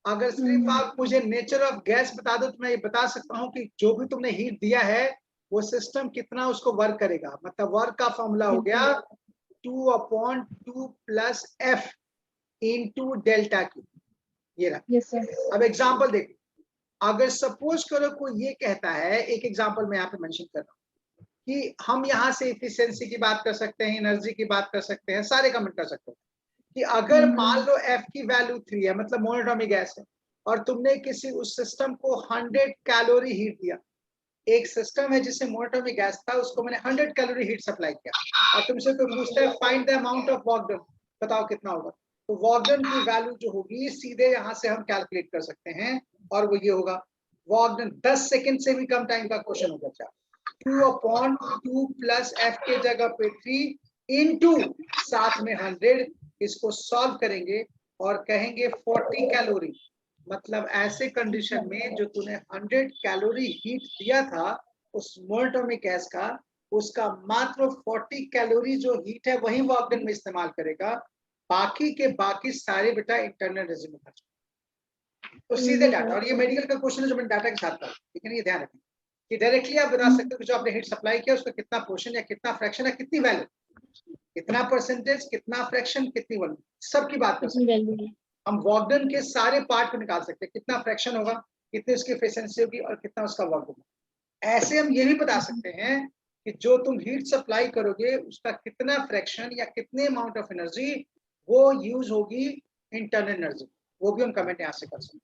S1: अगर सिर्फ आप मुझे नेचर ऑफ गैस बता दो तो मैं ये बता सकता हूँ कि जो भी तुमने हीट दिया है वो सिस्टम कितना उसको वर्क करेगा, मतलब वर्क का फॉर्मूला हो गया 2/2 plus F into delta Q, ये रहा। अब एग्जाम्पल देखो, अगर सपोज करो कोई ये कहता है, एक एग्जाम्पल मैं यहाँ पे मेंशन कर रहा हूँ कि हम यहाँ से इफिशियंसी की बात कर सकते हैं, एनर्जी की बात कर सकते हैं, सारे कमेंट कर सकते हैं कि अगर मान लो F की वैल्यू 3 है, मतलब मोनोटोमिक गैस है, और तुमने किसी उस सिस्टम को 100 कैलोरी हीट दिया। एक सिस्टम है जिससे मोनोटोमिक गैस था, उसको मैंने 100 कैलोरी हीट सप्लाई किया, और तुमसे कोई पूछता है find the amount of work done, बताओ कितना होगा, तो वर्क डन की वैल्यू जो होगी सीधे यहाँ से हम कैलकुलेट कर सकते हैं, और वो ये होगा वर्क डन 10 सेकंड से भी कम टाइम का क्वेश्चन होगा, क्या 2/2 प्लस F के जगह पे 3 इंटू साथ में 100, इसको सॉल्व करेंगे और कहेंगे 40 कैलोरी, मतलब ऐसे कंडीशन में जो तूने 100 कैलोरी हीट दिया था उस मोनोटोमिक गैस का, उसका मात्र 40 कैलोरी जो हीट है वही वो ऑर्गन में इस्तेमाल करेगा, बाकी के बाकी सारे बेटा इंटरनल एनर्जी में खर्च। तो सीधे डाटा, और ये मेडिकल का क्वेश्चन है जो मैंने डाटा के साथ कहा, ठीक है, ये ध्यान रखें कि डायरेक्टली आप बता सकते हो कि जो आपने हीट सप्लाई किया उसका कितना पोर्शन या कितना फ्रैक्शन या कितनी वैल्यू, कितना परसेंटेज, कितना फ्रैक्शन, कितनी वैल्यू, सबकी बात कर सकते हैं। हम वॉकडन के सारे पार्ट को निकाल सकते हैं, कितना फ्रैक्शन होगा, कितनी उसकी एफिशिएंसी होगी और कितना उसका वर्क होगा। ऐसे हम ये भी बता सकते हैं कि जो तुम हीट सप्लाई करोगे उसका कितना फ्रैक्शन या कितने अमाउंट ऑफ एनर्जी वो यूज होगी इंटरनल एनर्जी, वो भी हम कमेंट यहाँ से कर सकते हैं।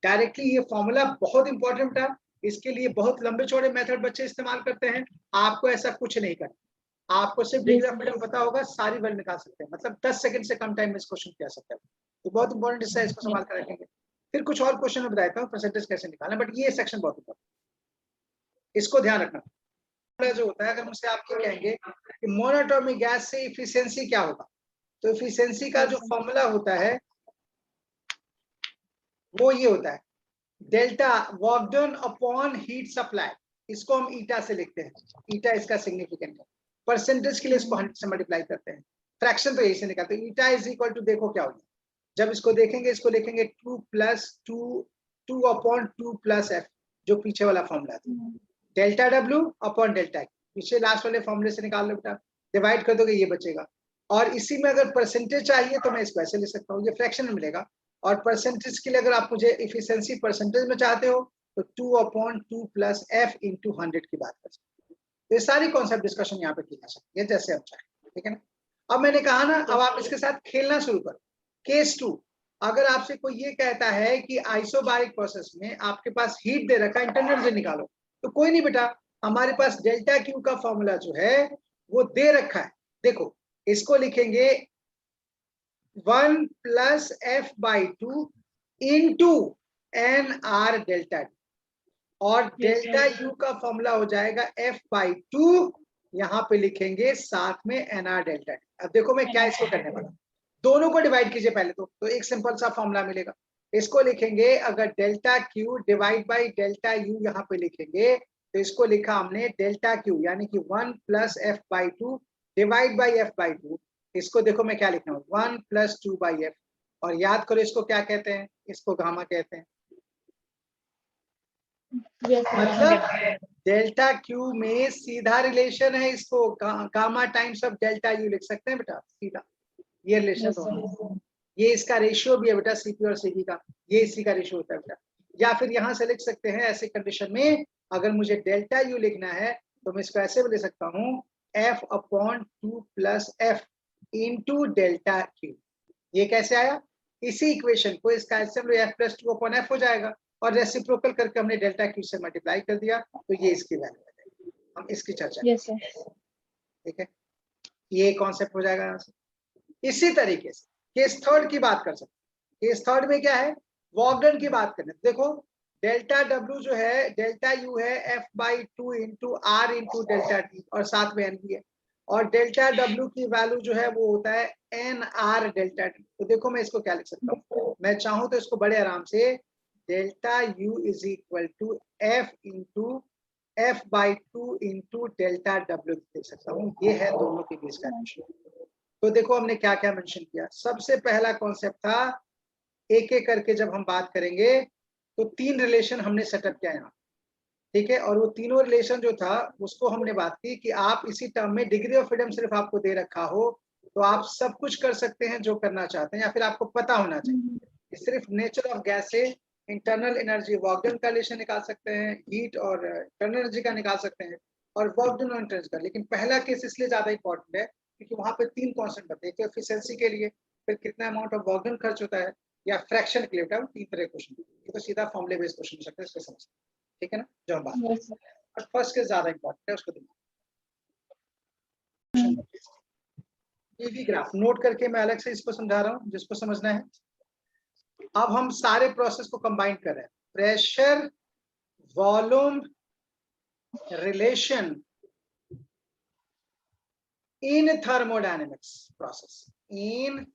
S1: डायरेक्टली ये फॉर्मूला बहुत इंपॉर्टेंट है, इसके लिए बहुत लंबे चौड़े मेथड बच्चे इस्तेमाल करते हैं, आपको ऐसा कुछ नहीं करना, आपको सिर्फ डिग्री ऑफ फ्रीडम पता होगा, सारी वैल्यू निकाल सकते हैं, मतलब 10 सेकंड से कम टाइम में इस क्वेश्चन किया सकते हैं। तो बहुत इंपॉर्टेंट हिस्सा है, इसको संभाल कर रखेंगे। फिर कुछ और क्वेश्चन में बताता हूँ परसेंटेज कैसे निकालना, बट ये सेक्शन बहुत इंपॉर्टेंट, इसको ध्यान रखना। जो होता है, अगर मुझसे आपको कहेंगे कि मोनोटोमिक गैस से इफिशिएंसी क्या होगा, तो इफिशिएंसी का जो फॉर्मूला होता है वो ये होता है delta work done upon heat supply, इसको हम ईटा से लिखते हैं, ईटा इसका सिग्निफिकेंट है। परसेंटेज के लिए इसको 100 से मल्टीप्लाई करते हैं, फ्रैक्शन तो यही से निकालते हैं। ईटा इज इक्वल टू, देखो क्या होगा जब इसको देखेंगे, इसको लिखेंगे 2 + 2 अपॉन 2 + f, जो पीछे वाला फॉर्मूला था, delta W upon delta Q, पीछे लास्ट वाले फॉर्मूले से निकाल लो बेटा, डिवाइड कर दोगे ये बचेगा। और इसी में अगर परसेंटेज चाहिए तो मैं इसको ऐसे लिख सकता हूँ, ये फ्रैक्शन में मिलेगा। और परसेंटेज के लिए अगर आप मुझे इफिशिएंसी परसेंटेज में चाहते हो तो 2 अपॉन 2 + f इंटू 100 की बात कर सकते हैं। तो ये सारी कॉन्सेप्ट डिस्कशन यहाँ पे की जा सकती है जैसे आप चाहें, ठीक है ना। अब मैंने कहा ना, अब आप इसके साथ खेलना शुरू करो। केस 2, अगर आपसे कोई ये कहता है कि आइसोबारिक प्रोसेस में आपके पास हीट दे रखा है, इंटरनल एनर्जी निकालो, तो कोई नहीं बेटा, हमारे पास डेल्टा क्यू का फॉर्मूला जो है वो दे रखा है। देखो इसको लिखेंगे 1 + f/2 into nr delta T, और डेल्टा यू का फॉर्मूला हो जाएगा f/2, यहाँ पे लिखेंगे साथ में nr डेल्टा टी। अब देखो मैं क्या इसको करने वाला, दोनों को डिवाइड कीजिए पहले तो एक सिंपल सा फॉर्मूला मिलेगा। इसको लिखेंगे, अगर delta Q divide by delta U यहाँ पे लिखेंगे, तो इसको लिखा हमने डेल्टा क्यू यानी कि 1 + f/2 डिवाइड बाई f/2। इसको देखो मैं क्या लिख रहा हूँ, 1 + 2/f, और याद करो इसको क्या कहते हैं, इसको गामा कहते हैं। मतलब डेल्टा क्यू में सीधा रिलेशन है, इसको gamma times of delta U लिख सकते हैं बेटा, सीधा ये रिलेशन दोनों, ये इसका रेशियो भी है बेटा, सीपी और सीपी का, ये इसी का रेशियो होता है बेटा। या फिर यहाँ से लिख सकते हैं ऐसे कंडीशन में, अगर मुझे डेल्टा यू लिखना है तो मैं इसको ऐसे भी लिख सकता हूँ, f/2 + f into delta Q. ये कैसे आया, इसी इक्वेशन को इसका ऐसे f+2/f हो जाएगा, और रेसिप्रोकल करके हमने डेल्टा क्यू से मल्टीप्लाई कर दिया, तो ये इसकी वैल्यू है। हम इसकी चर्चा ठीक है, ये कॉन्सेप्ट हो जाएगा यहाँ से। इसी तरीके से केस थर्ड की बात कर सकते हैं। केस थर्ड में क्या है, वॉकडन की बात करें, देखो डेल्टा डब्ल्यू जो है, डेल्टा यू है f/2 into r into delta T, और साथ में n भी है, और डेल्टा डब्ल्यू की वैल्यू जो है वो होता है nr डेल्टा टी। तो देखो मैं इसको क्या लिख सकता हूँ, मैं चाहूं तो इसको बड़े आराम से delta U is equal to f into f/2 into delta W लिख सकता हूँ। ये है दोनों के बीच का रिलेशन। तो देखो हमने क्या क्या मेंशन किया, सबसे पहला कॉन्सेप्ट था, एक एक करके जब हम बात करेंगे तो 3 रिलेशन हमने सेटअप किया यहाँ, ठीक है, और वो तीनों रिलेशन जो था उसको हमने बात की कि आप इसी टर्म में डिग्री ऑफ फ्रीडम सिर्फ आपको दे रखा हो तो आप सब कुछ कर सकते हैं जो करना चाहते हैं, या फिर आपको पता होना चाहिए। सिर्फ नेचर ऑफ गैस से इंटरनल एनर्जी वर्क डन का रिलेशन निकाल सकते हैं, हीट और इंटरनल एनर्जी का निकाल सकते हैं, और वर्क डन और इंटरनल का। लेकिन पहला केस इसलिए ज्यादा इंपॉर्टेंट है क्योंकि वहां पे 3 कॉन्सेप्ट बताते हैं, तो एफिशिएंसी के लिए, फिर कितना अमाउंट ऑफ वर्क डन खर्च होता है, या फ्रैक्शन के लिए बेटा, 3 तरह के क्वेश्चन, ये तो सीधा फॉर्मूले बेस्ड क्वेश्चन हो सकता है, इसको समझ, ठीक है ना, जो हम बात करें। और फर्स्ट के ज्यादा इंपॉर्टेंट है, उसको दिमाग ये भी ग्राफ नोट करके मैं अलग से इसको समझा रहा हूँ जिसको समझना है। अब हम सारे प्रोसेस को कंबाइन कर रहे हैं, pressure volume relation in thermodynamics process, in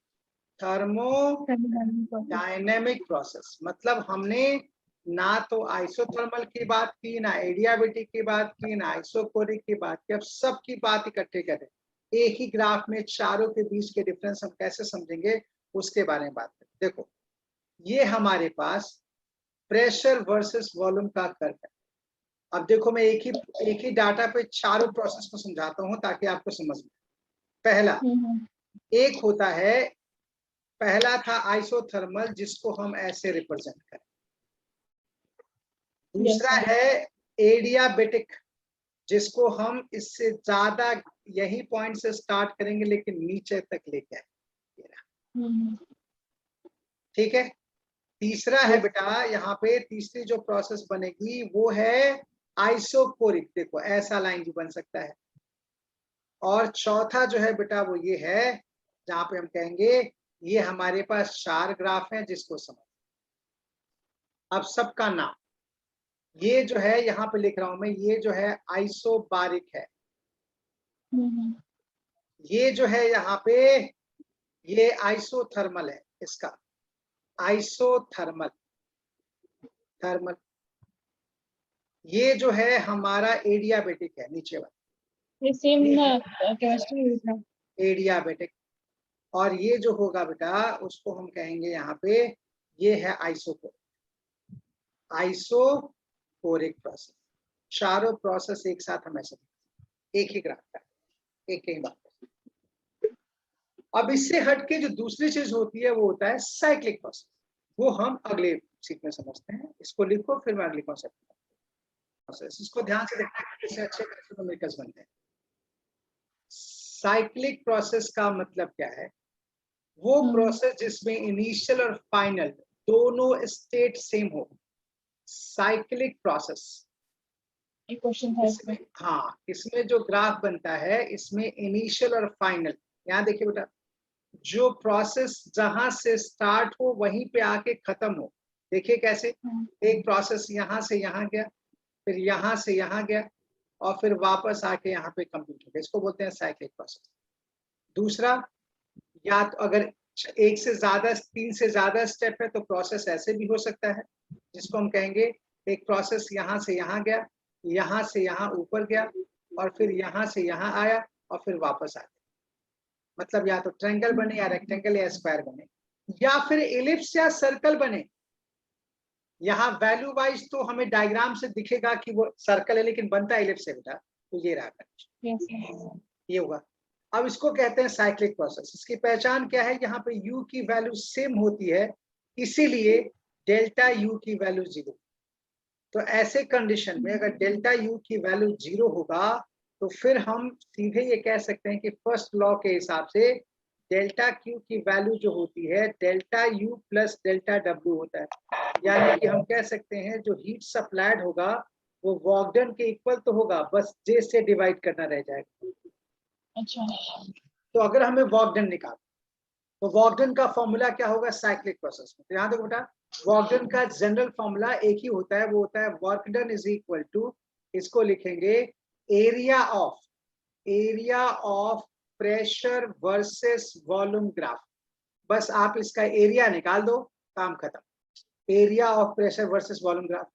S1: thermodynamic process, मतलब हमने ना तो आइसोथर्मल की बात की, ना एडियाबेटिक की बात की, ना आइसोकोरिक की बात की, अब सबकी बात इकट्ठे करें एक ही ग्राफ में, चारों के बीच के डिफरेंस हम कैसे समझेंगे उसके बारे में बात करें। देखो ये हमारे पास प्रेशर वर्सेस वॉल्यूम का कर्व है। अब देखो मैं एक ही डाटा पे चारों प्रोसेस को समझाता हूं ताकि आपको समझ में। पहला एक होता है, पहला था आइसोथर्मल जिसको हम ऐसे रिप्रेजेंट करें। दूसरा है एडियाबेटिक जिसको हम इससे ज्यादा यही पॉइंट से स्टार्ट करेंगे लेकिन नीचे तक लेके आए। ठीक है। तीसरा है बेटा, यहाँ पे तीसरी जो प्रोसेस बनेगी वो है आइसोकोरिक, देखो ऐसा लाइन भी बन सकता है। और चौथा जो है बेटा वो ये है जहां पे हम कहेंगे ये हमारे पास 4 ग्राफ है जिसको समझ। अब सबका नाम ये जो है यहाँ पे लिख रहा हूं मैं, ये जो है आइसोबारिक है। ये जो है यहाँ पे ये आइसोथर्मल है, इसका आइसोथर्मल थर्मल। ये जो है हमारा एडियाबेटिक है नीचे वाला,
S2: ये सेम केमिस्ट्री में लिखा
S1: एडियाबेटिक। और ये जो होगा बेटा उसको हम कहेंगे यहाँ पे ये है आइसोकोरिक, आइसोकोरिक प्रोसेस। चारों प्रोसेस एक साथ हम ऐसे एक ही ग्राफ का एक ही बात। अब इससे हटके जो दूसरी चीज होती है वो होता है साइक्लिक प्रोसेस, वो हम अगले सीट में समझते हैं। इसको लिखो फिर मैं अगले कॉन्सेप्ट प्रोसेस, इसको ध्यान से देखना है इससे अच्छे कैसे बनते हैं। साइक्लिक प्रोसेस का मतलब क्या है? वो प्रोसेस जिसमें इनिशियल और फाइनल दोनों स्टेट सेम हो, साइक्लिक प्रोसेस।
S2: एक क्वेश्चन था इसमें।
S1: हाँ, इसमें जो ग्राफ बनता है इसमें इनिशियल और फाइनल, यहाँ देखिए बेटा, जो प्रोसेस जहां से स्टार्ट हो वहीं पे आके खत्म हो। देखिए कैसे, एक प्रोसेस यहाँ से यहाँ गया, फिर यहाँ से यहाँ गया, और फिर वापस आके यहाँ पे कंप्लीट हो गया, इसको बोलते हैं साइक्लिक प्रोसेस। दूसरा, या तो अगर एक से ज्यादा 3 से ज्यादा स्टेप है तो प्रोसेस ऐसे भी हो सकता है जिसको हम कहेंगे एक प्रोसेस यहाँ से यहाँ गया, यहाँ से यहाँ ऊपर गया, और फिर यहाँ से यहाँ आया और फिर वापस आ गया। मतलब या तो ट्रायंगल बने या रेक्टेंगल या स्क्वायर बने, या फिर एलिप्स या सर्कल बने। यहाँ वैल्यू वाइज तो हमें डायग्राम से दिखेगा कि वो सर्कल है लेकिन बनता एलिप्स है बेटा, तो ये रहा ये होगा। अब इसको कहते हैं साइक्लिक प्रोसेस। इसकी पहचान क्या है? यहाँ पे u की वैल्यू सेम होती है, इसीलिए डेल्टा u की वैल्यू 0। तो ऐसे कंडीशन में अगर डेल्टा u की वैल्यू 0 होगा तो फिर हम सीधे ये कह सकते हैं कि फर्स्ट लॉ के हिसाब से डेल्टा q की वैल्यू जो होती है delta u plus delta w होता है। यानी कि हम कह सकते हैं जो हीट सप्लाइड होगा वो वर्क डन के इक्वल तो होगा, बस J से डिवाइड करना रह जाएगा।
S2: अच्छा,
S1: तो अगर हमें वर्क डन निकाल तो वर्क डन का फॉर्मूला क्या होगा साइक्लिक प्रोसेस में? तो यहाँ देखो बेटा, वर्क डन का जनरल फॉर्मूला एक ही होता है, वो होता है work done is equal to, इसको लिखेंगे area of pressure versus volume graph. बस आप इसका एरिया निकाल दो, काम खत्म। Area of pressure versus volume graph,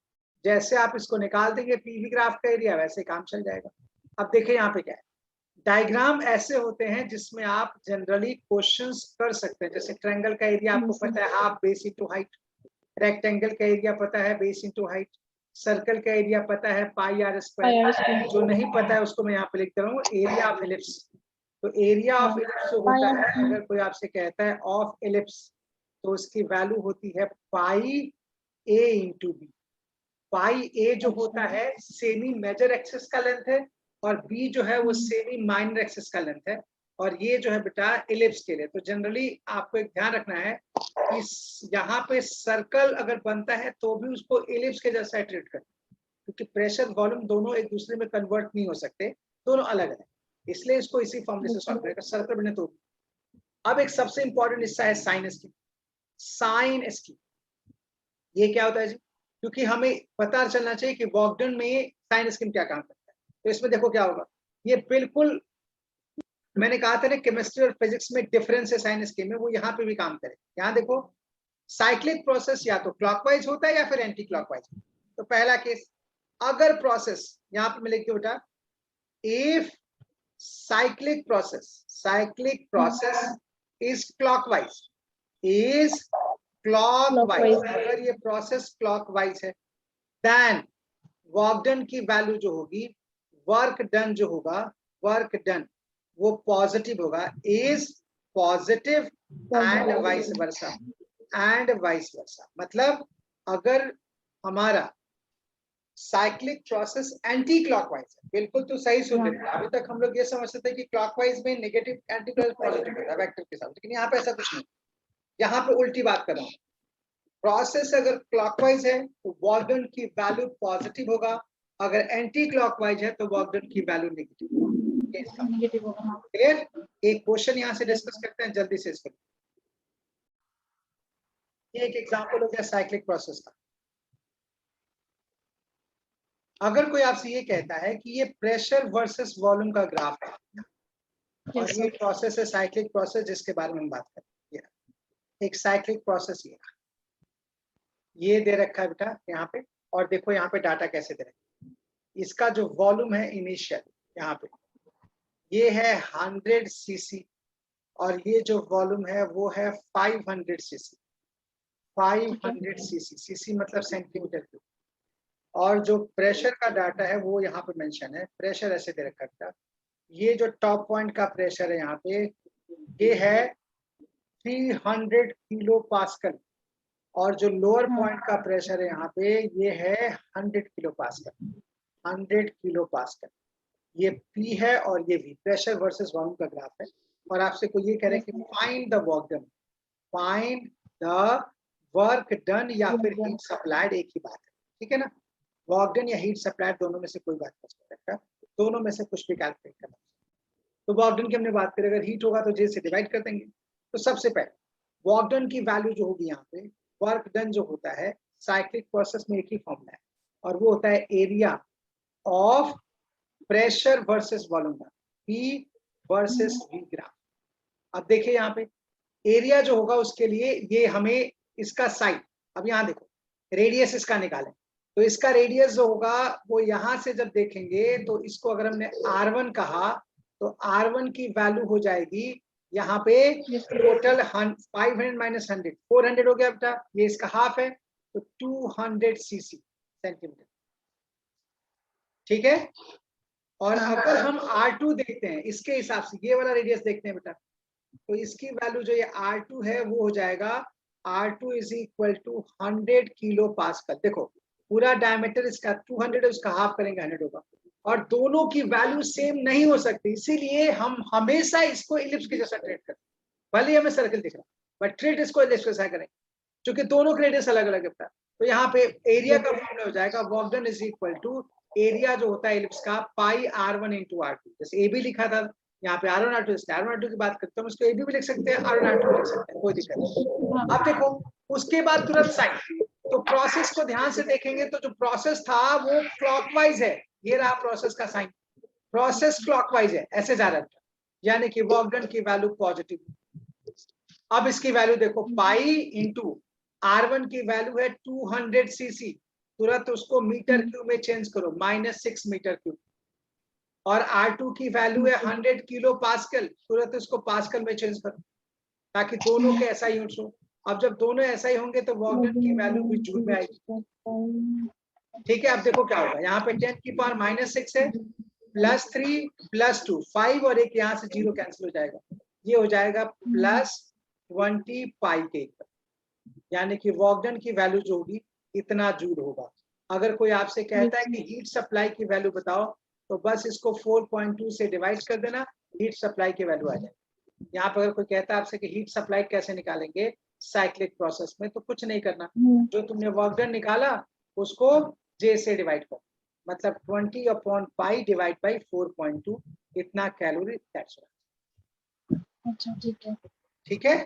S1: जैसे आप इसको निकाल देंगे पीवी ग्राफ का एरिया, वैसे काम चल जाएगा। अब देखिए यहाँ पे क्या है, डायग्राम ऐसे होते हैं जिसमें आप जनरली क्वेश्चंस कर सकते हैं। जैसे ट्रायंगल का एरिया आपको पता है half base into height, rectangle का एरिया पता है बेस इनटू हाइट, सर्कल का एरिया पता है पाई आर स्क्वायर। जो नहीं पता है उसको मैं यहाँ पे लिख रहा हूँ एरिया ऑफ एलिप्स। तो एरिया ऑफ एलिप्स जो होता है, अगर कोई आपसे कहता है ऑफ एलिप्स तो उसकी वैल्यू होती है पाई ए इंटू बी। पाई ए जो होता है सेमी मेजर एक्सिस का लेंथ है, और बी जो है वो सेमी माइनर एक्सिस का लेंथ है, और ये जो है बेटा एलिप्स के लिए। तो जनरली आपको एक ध्यान रखना है कि यहाँ पे सर्कल अगर बनता है तो भी उसको एलिप्स के जैसा ट्रीट करना, क्योंकि प्रेशर वॉल्यूम दोनों एक दूसरे में कन्वर्ट नहीं हो सकते, दोनों अलग है, इसलिए इसको इसी फॉर्मूले से सॉल्व करेगा। सर्कल बने तो अब एक सबसे इंपॉर्टेंट हिस्सा है साइन स्कीम। साइन स्कीम ये क्या होता है जी? क्योंकि हमें पता चलना चाहिए कि वर्क डन में साइन स्कीम क्या काम करता है। तो इसमें देखो क्या होगा, ये बिल्कुल मैंने कहा था ना केमिस्ट्री और फिजिक्स में डिफरेंस है साइन स्कीम में, वो यहाँ पे भी काम करे। यहाँ देखो साइक्लिक प्रोसेस या तो क्लॉकवाइज होता है या फिर एंटी क्लॉकवाइज। तो पहला केस, अगर प्रोसेस, यहाँ पे मैं लिखती हूँ बेटा, if cyclic process is clockwise, अगर ये प्रोसेस क्लॉकवाइज है, देन वर्क डन की वैल्यू जो होगी, वर्क डन जो होगा, वर्क डन वो पॉजिटिव होगा, is positive and vice versa, मतलब अगर हमारा साइक्लिक प्रोसेस एंटी क्लॉकवाइज है, बिल्कुल तो सही सुन रहे हैं। अभी तक हम लोग ये समझते थे कि क्लॉकवाइज में नेगेटिव एंटी क्लॉकवाइज पॉजिटिव होता है वेक्टर के साथ, लेकिन यहाँ पे ऐसा कुछ नहीं, यहाँ पे उल्टी बात कर रहा हूँ। प्रोसेस अगर क्लॉकवाइज है तो वर्क डन की वैल्यू पॉजिटिव होगा, अगर एंटी क्लॉकवाइज है तो वर्क डन की वैल्यू नेगेटिव होगा। क्लियर? एक क्वेश्चन यहाँ से डिस्कस करते हैं जल्दी से इसको। ये एक एग्जांपल हो गया साइक्लिक प्रोसेस का। अगर कोई आपसे ये कहता है कि ये प्रेशर वर्सेस वॉल्यूम का ग्राफ है और ये प्रोसेस है साइक्लिक प्रोसेस जिसके बारे में हम बात करें, एक साइक्लिक प्रोसेस ये दे रखा है बेटा यहाँ पे, और देखो यहाँ पे डाटा कैसे दे रखा है। इसका जो वॉल्यूम है इनिशियल यहाँ पे ये है 100 सीसी, और ये जो वॉल्यूम है वो है 500 सीसी। 500 सीसी, सीसी मतलब सेंटीमीटर क्यूब। और जो प्रेशर का डाटा है वो यहाँ पे मेंशन है, प्रेशर ऐसे दे रखा है। ये जो टॉप पॉइंट का प्रेशर है यहाँ पे ये है 300 किलो पास्कल, और जो लोअर पॉइंट का प्रेशर है यहाँ पे ये है 100 किलो पास्कल। 100 किलो पास्कल ये P है और ये V, प्रेशर वर्सेस वॉल्यूम का ग्राफ है। और आपसे कोई ये कह रहा है कि find the work done, find the work done या फिर हीट सप्लाइड, एक ही बात है, ठीक है ना। वर्क डन या हीट सप्लाइड दोनों में से कोई बात नहीं सकता, दोनों में से कुछ भी कैलकुलेट करना। तो वर्क डन की हमने बात करें, अगर हीट होगा तो J से डिवाइड कर देंगे। तो सबसे पहले वर्क डन की वैल्यू जो होगी यहाँ पे, वर्क डन जो होता है साइक्लिक प्रोसेस में एक ही फॉर्मूला है, और वो होता है area of pressure versus volume, P versus V graph. अब देखिए यहाँ पे एरिया जो होगा उसके लिए ये हमें इसका साइड, अब यहाँ देखो रेडियस इसका निकालें, तो इसका रेडियस जो होगा वो यहाँ से जब देखेंगे तो इसको अगर हमने R1 कहा तो R1 की वैल्यू हो जाएगी यहाँ पे टोटल 500 माइनस 100, 400 हो गया बेटा, ये इसका हाफ है तो 200 सीसी सेंटीमीटर, ठीक है। और अगर हम R2 देखते हैं इसके हिसाब से, ये वाला रेडियस देखते हैं बेटा, तो इसकी वैल्यू जो ये R2 है वो हो जाएगा R2 is equal to 100 kilo pascal. देखो पूरा डायमीटर इसका 200 है, उसका हाफ करेंगे 100 होगा, और दोनों की वैल्यू सेम नहीं हो सकती, इसीलिए हम हमेशा इसको इलिप्स के जैसा ट्रीट करते हैं। भले हमें सर्कल दिख रहा है बट ट्रीट इसको इलिप्स के जैसा करेंगे, क्योंकि दोनों के रेडियस अलग अलग है। तो यहाँ पे एरिया का फॉर्मूला हो जाएगा work done is equal to area जो होता है इलिप्स का पाई R1 इंटू R2। जैसे AB लिखा था यहाँ पे R1 R2, R1 R2 की बात करते हैं, इसको AB भी लिख सकते हैं, R1 R2 भी लिख सकते हैं, कोई दिक्कत नहीं। अब देखो उसके बाद तुरंत साइन, तो प्रोसेस को ध्यान से देखेंगे तो जो प्रोसेस था वो क्लॉकवाइज है, ये रहा प्रोसेस का साइन, प्रोसेस क्लॉकवाइज है, ऐसे जा रहा था, यानी कि वर्क डन की वैल्यू पॉजिटिव। अब इसकी वैल्यू देखो पाई इंटू R1 की वैल्यू है 200 सीसी, तुरंत उसको मीटर क्यूब में चेंज करो, -6 मीटर क्यूब, और R2 की वैल्यू है 100 किलो पास्कल, तुरंत उसको पास्कल में चेंज करो, ताकि दोनों के ऐसा यूनिट्स हो। अब जब दोनों ऐसा ही होंगे तो वर्क डन की वैल्यू भी जूल में आएगी, ठीक है। अब देखो क्या होगा, यहाँ पे 10 की पावर -6 है, +3 +2 5, और एक यहाँ से 0 कैंसिल हो जाएगा, ये हो जाएगा +20 पाई के, यानी कि वर्क डन की वैल्यू जो होगी इतना जूल होगा। अगर कोई आपसे कहता है कि हीट सप्लाई की वैल्यू बताओ, तो बस इसको 4.2 से डिवाइड कर देना, हीट सप्लाई की वैल्यू आ जाएगी। यहाँ पर अगर कोई कहता है आपसे कि हीट सप्लाई कैसे निकालेंगे साइक्लिक प्रोसेस में, तो कुछ नहीं करना, जो तुमने वर्क डन निकाला उसको J से डिवाइड करो, मतलब 20/पाई डिवाइड बाई 4.2, इतना कैलोरी, दैट्स ऑल।
S2: अच्छा ठीक है,
S1: ठीक है।